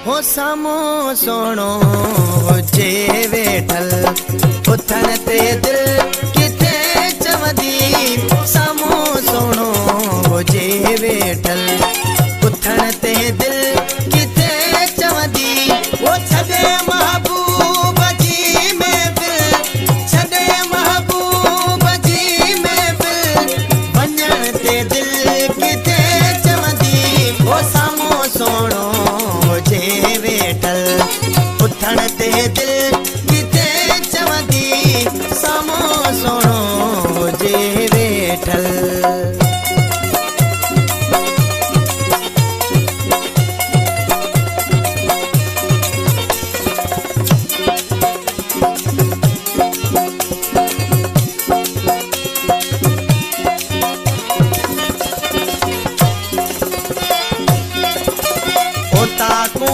हो सामो सोनो हुजे वेठल उथण ते दिल किथे चवंदी सामो सोनो हुजे वेठल उथण ते दिल किथे चवंदी वो छॾे महबूब जी महफ़िल छॾे महबूब जी महफ़िल वञण ते दिल किथे चवंदी वो सामो सोनो हुजे वेठल उथण ते दिल किथे चवंदी सामो सोनो हुजे वेठल। ताको